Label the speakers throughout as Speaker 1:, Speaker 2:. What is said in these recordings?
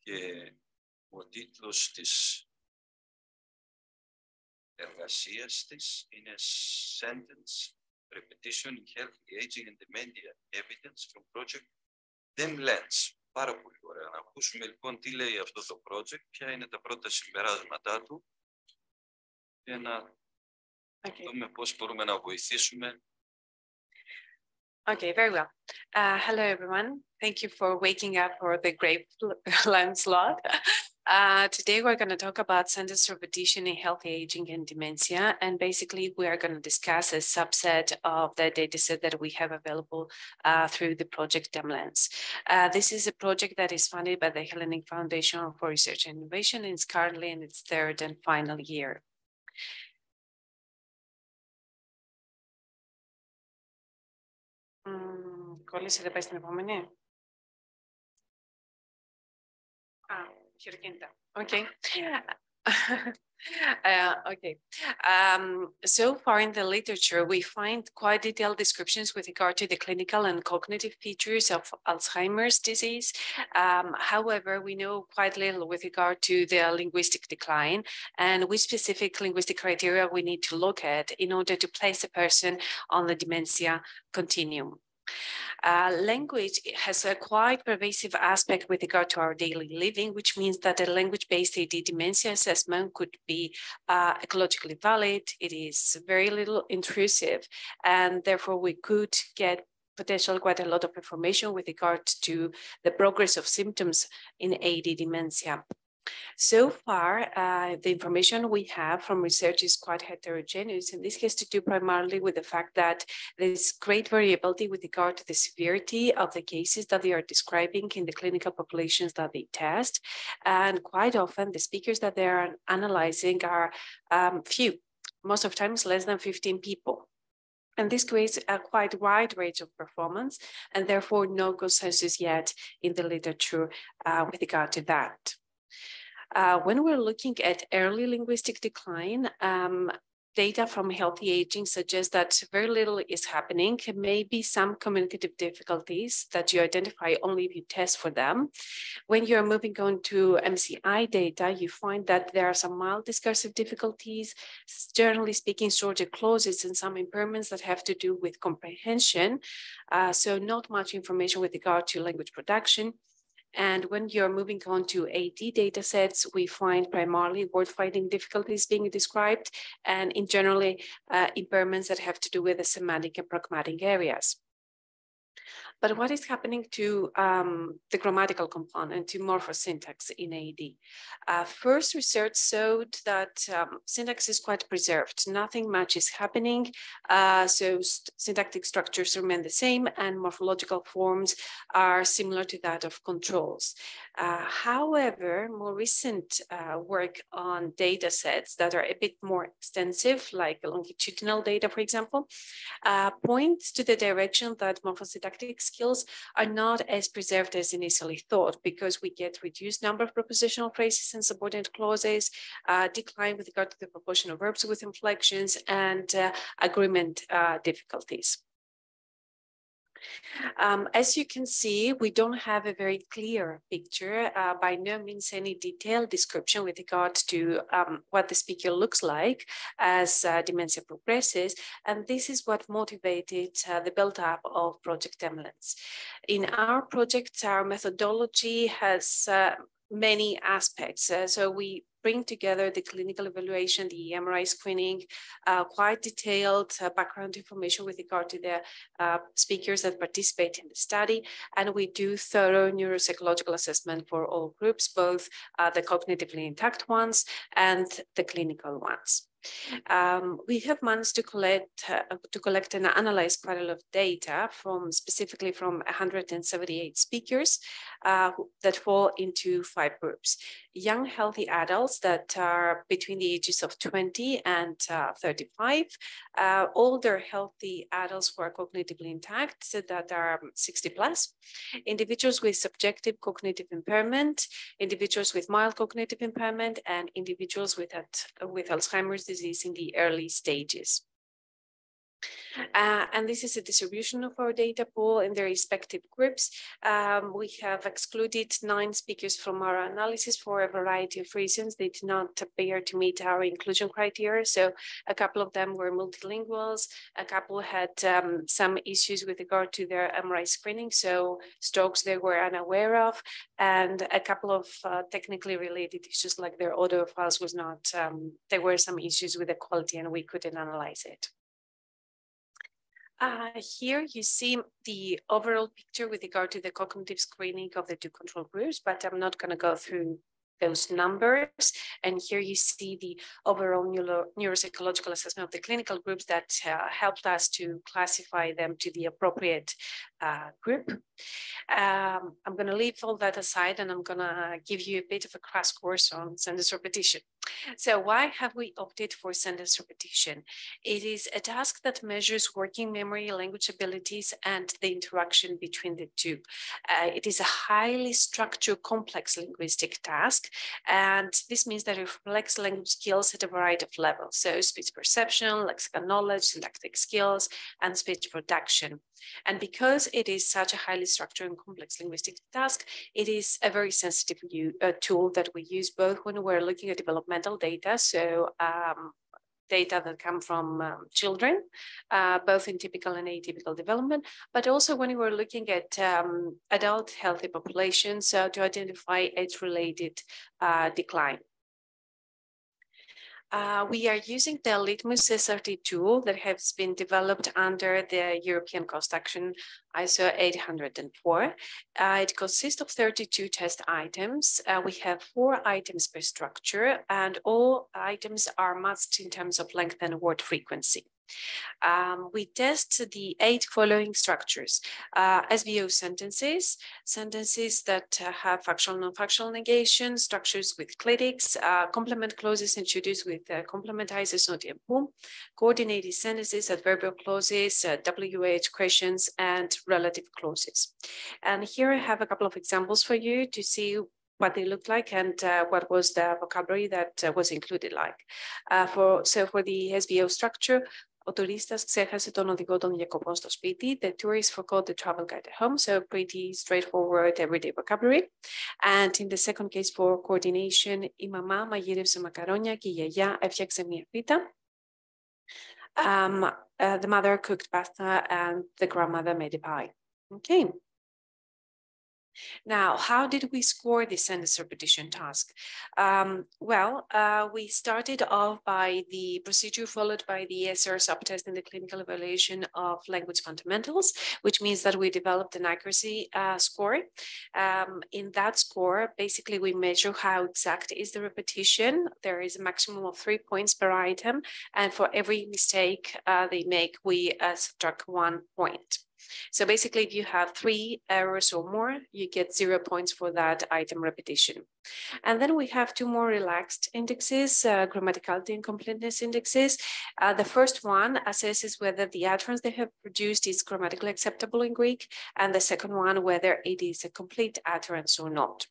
Speaker 1: Και ο τίτλος της εργασίας της είναι Sentence Repetition in Healthy Aging and Dementia Evidence from Project DemLENS. Πάρα πολύ ωραία. Να ακούσουμε λοιπόν τι λέει αυτό το project, ποια είναι τα πρώτα συμπεράσματά του και να δούμε πώς μπορούμε να βοηθήσουμε.
Speaker 2: Okay, very well. Hello, everyone. Thank you for waking up for the great lunch slot. Today, we're going to talk about sentence repetition in healthy aging and dementia. And basically, we are going to discuss a subset of the data set that we have available through the project DemLENS. This is a project that is funded by the Hellenic Foundation for Research and Innovation, and it's currently in its third and final year. Κόλλησε, δεν πάει στην επόμενη. Χειροκίνητα. Okay. Okay. So far in the literature, we find quite detailed descriptions with regard to the clinical and cognitive features of Alzheimer's disease. However, we know quite little with regard to the linguistic decline and which specific linguistic criteria we need to look at in order to place a person on the dementia continuum. Language has a quite pervasive aspect with regard to our daily living, which means that a language-based AD dementia assessment could be ecologically valid. It is very little intrusive, and therefore we could get potentially quite a lot of information with regard to the progress of symptoms in AD dementia. So far, the information we have from research is quite heterogeneous, and this has to do primarily with the fact that there's great variability with regard to the severity of the cases that they are describing in the clinical populations that they test. And quite often, the speakers that they are analyzing are few, most of times less than 15 people. And this creates a quite wide range of performance, and therefore no consensus yet in the literature with regard to that. When we're looking at early linguistic decline, data from healthy aging suggests that very little is happening. Maybe some communicative difficulties that you identify only if you test for them. When you're moving on to MCI data, you find that there are some mild discursive difficulties, generally speaking, shorter clauses and some impairments that have to do with comprehension. So not much information with regard to language production. And when you're moving on to AD data sets, we find primarily word-finding difficulties being described and in generally impairments that have to do with the semantic and pragmatic areas. But what is happening to the grammatical component, to morphosyntax in AD? First research showed that syntax is quite preserved. Nothing much is happening. So syntactic structures remain the same and morphological forms are similar to that of controls. However, more recent work on data sets that are a bit more extensive, like longitudinal data, for example, points to the direction that morphosyntactic skills are not as preserved as initially thought, because we get reduced number of prepositional phrases and subordinate clauses, decline with regard to the proportion of verbs with inflections, and agreement difficulties. As you can see, we don't have a very clear picture, by no means any detailed description with regard to what the speaker looks like as dementia progresses. And this is what motivated the build-up of Project DemLENS. In our project, our methodology has many aspects. So we bring together the clinical evaluation, the MRI screening, quite detailed background information with regard to the speakers that participate in the study. And we do thorough neuropsychological assessment for all groups, both the cognitively intact ones and the clinical ones. We have managed to collect and analyze quite a lot of data specifically from 178 speakers that fall into 5 groups. Young healthy adults that are between the ages of 20 and 35, older healthy adults who are cognitively intact, so that are 60 plus, individuals with subjective cognitive impairment, individuals with mild cognitive impairment, and individuals with Alzheimer's disease in the early stages. And this is a distribution of our data pool in their respective groups. We have excluded 9 speakers from our analysis for a variety of reasons. They did not appear to meet our inclusion criteria. So a couple of them were multilinguals, a couple had some issues with regard to their MRI screening, so strokes they were unaware of, and a couple of technically related issues like their audio files was not, there were some issues with the quality and we couldn't analyze it. Here you see the overall picture with regard to the cognitive screening of the 2 control groups, but I'm not going to go through those numbers. And here you see the overall neuropsychological assessment of the clinical groups that helped us to classify them to the appropriate group. I'm going to leave all that aside and I'm going to give you a bit of a crash course on sentence repetition. So why have we opted for sentence repetition? It is a task that measures working memory, language abilities, and the interaction between the 2. It is a highly structured, complex linguistic task, and this means that it reflects language skills at a variety of levels. So speech perception, lexical knowledge, syntactic skills, and speech production. And because it is such a highly structured and complex linguistic task, it is a very sensitive tool that we use both when we're looking at developmental data, so data that come from children, both in typical and atypical development, but also when we're looking at adult healthy populations to identify age-related decline. We are using the Litmus SRT tool that has been developed under the European Cost Action ISO 804. It consists of 32 test items. We have 4 items per structure, and all items are matched in terms of length and word frequency. We test the 8 following structures: SVO sentences, sentences that have factual, non-factual negation, structures with clitics, complement clauses introduced with complement isis, not and whom, coordinated sentences, adverbial clauses, WH questions, and relative clauses. And here I have a couple of examples for you to see what they look like and what was the vocabulary that was included like. So for the SVO structure, ο τουρίστας ξέχασε τον οδηγό των διακοπών στο σπίτι. The tourist forgot the travel guide at home. So pretty straightforward everyday vocabulary. And in the second case for coordination, η μαμά μαγείρευσε μακαρόνια και η γιαγιά έφτιαξε μια πίτα. The mother cooked pasta and the grandmother made a pie. Okay. Now, how did we score the sentence repetition task? We started off by the procedure followed by the ESR subtest in the clinical evaluation of language fundamentals, which means that we developed an accuracy score. In that score, basically, we measure how exact is the repetition. There is a maximum of 3 points per item, and for every mistake they make, we subtract 1 point. So basically, if you have 3 errors or more, you get 0 points for that item repetition. And then we have 2 more relaxed indexes, grammaticality and completeness indexes. The first one assesses whether the utterance they have produced is grammatically acceptable in Greek, and the second one, whether it is a complete utterance or not.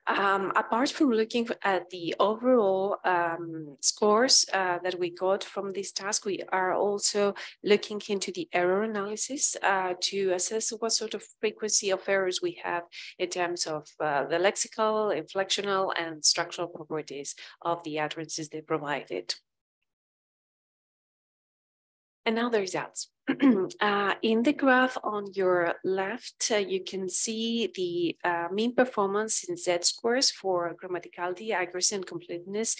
Speaker 2: Apart from looking at the overall scores that we got from this task, we are also looking into the error analysis to assess what sort of frequency of errors we have in terms of the lexical, inflectional, and structural properties of the utterances they provided. And now the results. In the graph on your left, you can see the mean performance in Z scores for grammaticality, accuracy, and completeness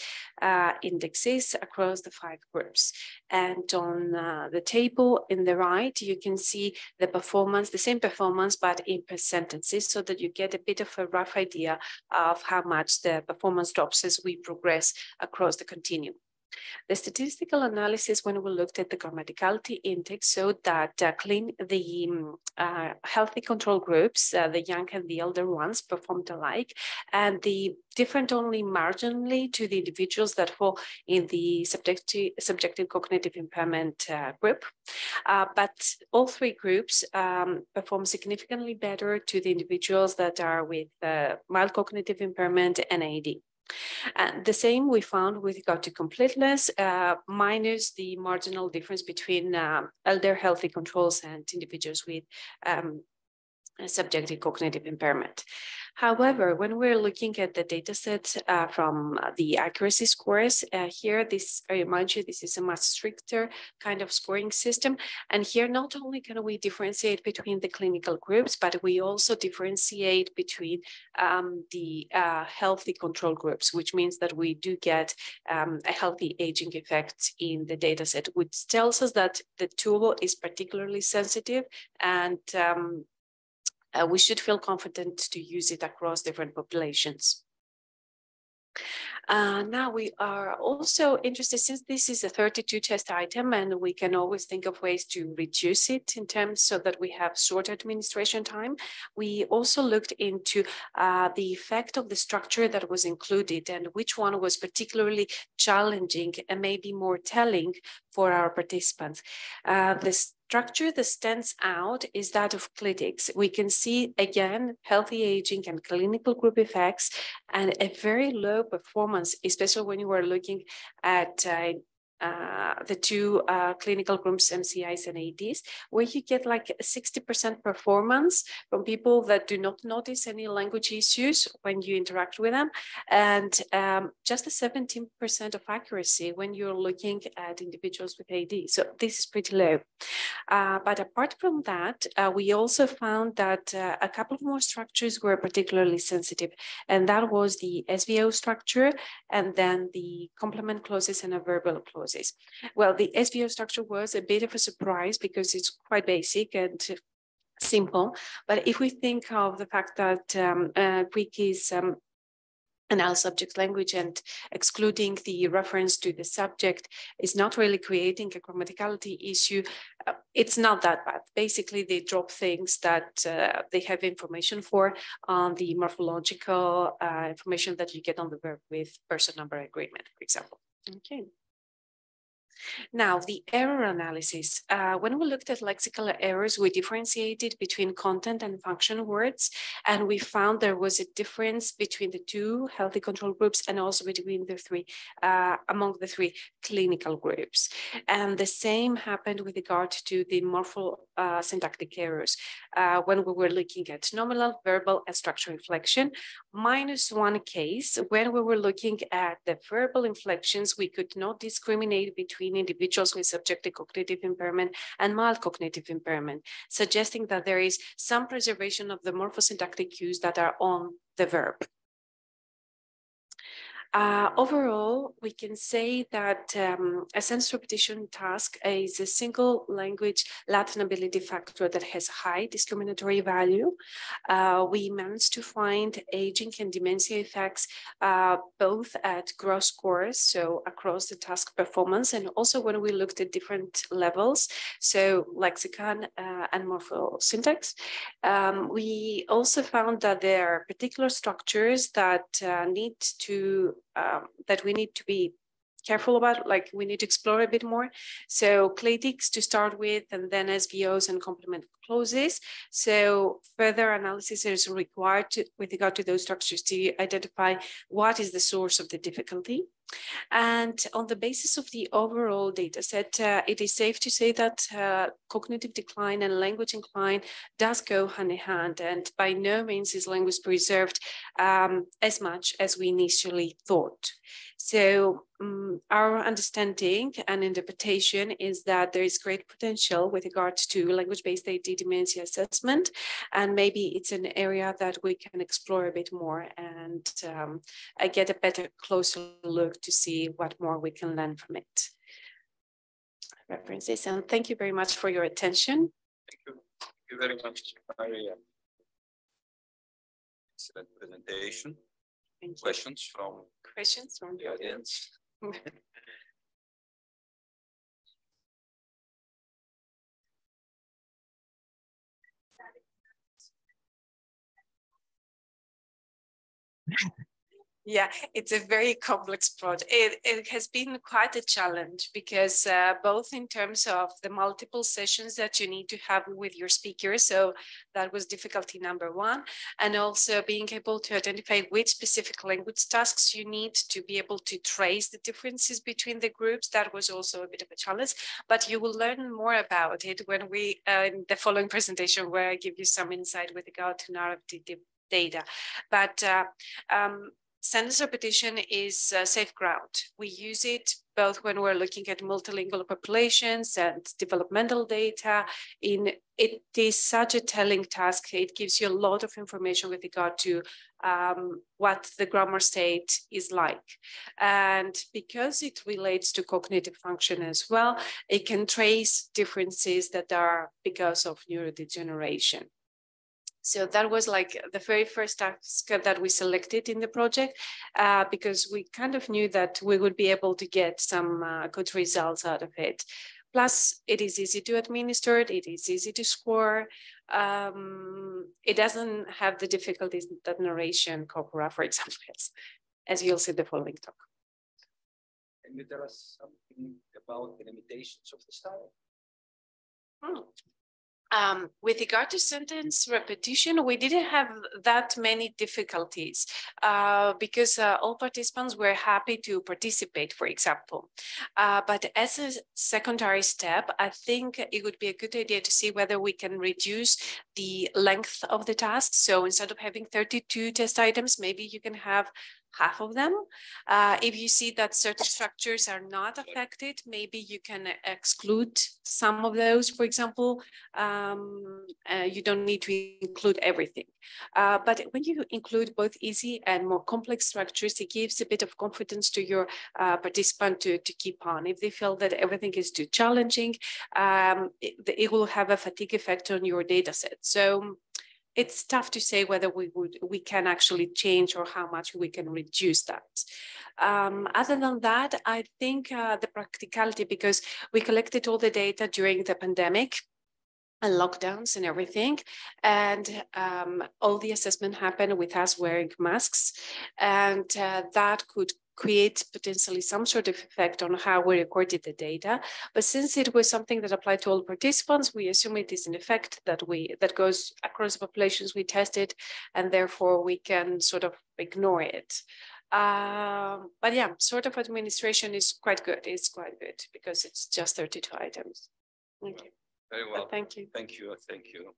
Speaker 2: indexes across the 5 groups. And on the table in the right, you can see the performance, the same performance, but in per sentences, so that you get a bit of a rough idea of how much the performance drops as we progress across the continuum. The statistical analysis, when we looked at the grammaticality index, showed that the healthy control groups, the young and the elder ones, performed alike, and they different only marginally to the individuals that fall in the subjective cognitive impairment group. But all 3 groups perform significantly better to the individuals that are with mild cognitive impairment and AD. And the same we found with regard to completeness, minus the marginal difference between elder healthy controls and individuals with subjective cognitive impairment. However, when we're looking at the data sets from the accuracy scores, here, I remind you, this is a much stricter kind of scoring system. And here, not only can we differentiate between the clinical groups, but we also differentiate between the healthy control groups, which means that we do get a healthy aging effect in the data set, which tells us that the tool is particularly sensitive and we should feel confident to use it across different populations. Now we are also interested, since this is a 32 test item and we can always think of ways to reduce it in terms so that we have shorter administration time, we also looked into the effect of the structure that was included and which one was particularly challenging and maybe more telling for our participants. The structure that stands out is that of clitics. We can see, again, healthy aging and clinical group effects and a very low performance, especially when you are looking at the two clinical groups, MCIs and ADs, where you get like 60% performance from people that do not notice any language issues when you interact with them, and just a 17% of accuracy when you're looking at individuals with AD. So this is pretty low. But apart from that, we also found that a couple of more structures were particularly sensitive, and that was the SVO structure and then the complement clauses and a verbal clauses. Well, the SVO structure was a bit of a surprise because it's quite basic and simple. But if we think of the fact that Greek is an all subject language and excluding the reference to the subject is not really creating a grammaticality issue, it's not that bad. Basically, they drop things that they have information for on the morphological information that you get on the verb with person number agreement, for example. Okay. Now, the error analysis. When we looked at lexical errors, we differentiated between content and function words, and we found there was a difference between the two healthy control groups and also between the three, among the three clinical groups. And the same happened with regard to the morphosyntactic errors. When we were looking at nominal, verbal, and structural inflection, minus one case, when we were looking at the verbal inflections, we could not discriminate between individuals with subjective cognitive impairment and mild cognitive impairment, suggesting that there is some preservation of the morphosyntactic cues that are on the verb. Overall, we can say that a sentence repetition task is a single language Latin ability factor that has high discriminatory value. We managed to find aging and dementia effects both at gross scores, so across the task performance, and also when we looked at different levels, so lexicon and morphosyntax. We also found that there are particular structures that that we need to be careful about, like we need to explore a bit more. So clitics to start with, and then SVOs and complement clauses. So further analysis is required with regard to those structures to identify what is the source of the difficulty. And on the basis of the overall data set, it is safe to say that cognitive decline and language incline does go hand in hand, and by no means is language preserved as much as we initially thought. So our understanding and interpretation is that there is great potential with regards to language-based AD dementia assessment, and maybe it's an area that we can explore a bit more and get a better, closer look to see what more we can learn from it. References, and thank you very much for your attention.
Speaker 1: Thank you. Thank you very much, Maria. Excellent presentation. Questions from the audience?
Speaker 2: Yeah, it's a very complex project. It has been quite a challenge because both in terms of the multiple sessions that you need to have with your speakers, so that was difficulty number one, and also being able to identify which specific language tasks you need to be able to trace the differences between the groups. That was also a bit of a challenge, but you will learn more about it when we, in the following presentation, where I give you some insight with regard to narrative data. But sentence repetition is safe ground. We use it both when we're looking at multilingual populations and developmental data. It is such a telling task. It gives you a lot of information with regard to what the grammar state is like. And because it relates to cognitive function as well, it can trace differences that are because of neurodegeneration. So that was like the very first task that we selected in the project because we kind of knew that we would be able to get some good results out of it. Plus, it is easy to administer, it is easy to score. It doesn't have the difficulties that narration corpora, for example, has, as you'll see the following talk.
Speaker 1: Can you tell us something about the limitations of the style?
Speaker 2: With regard to sentence repetition, we didn't have that many difficulties because all participants were happy to participate, for example. But as a secondary step, I think it would be a good idea to see whether we can reduce the length of the task. So instead of having 32 test items, maybe you can have half of them. If you see that certain structures are not affected, maybe you can exclude some of those, for example. You don't need to include everything. But when you include both easy and more complex structures, it gives a bit of confidence to your participant to keep on. If they feel that everything is too challenging, it will have a fatigue effect on your data set. So it's tough to say whether we can actually change or how much we can reduce that. Other than that, I think the practicality, because we collected all the data during the pandemic and lockdowns and everything, and all the assessment happened with us wearing masks, and that could create potentially some sort of effect on how we recorded the data. But since it was something that applied to all participants, we assume it is an effect that goes across the populations we tested, and therefore we can sort of ignore it. But yeah, sort of administration is quite good. It's quite good because it's just 32 items. Thank you.
Speaker 1: Very well.
Speaker 2: Thank you.
Speaker 1: Thank you. Thank you.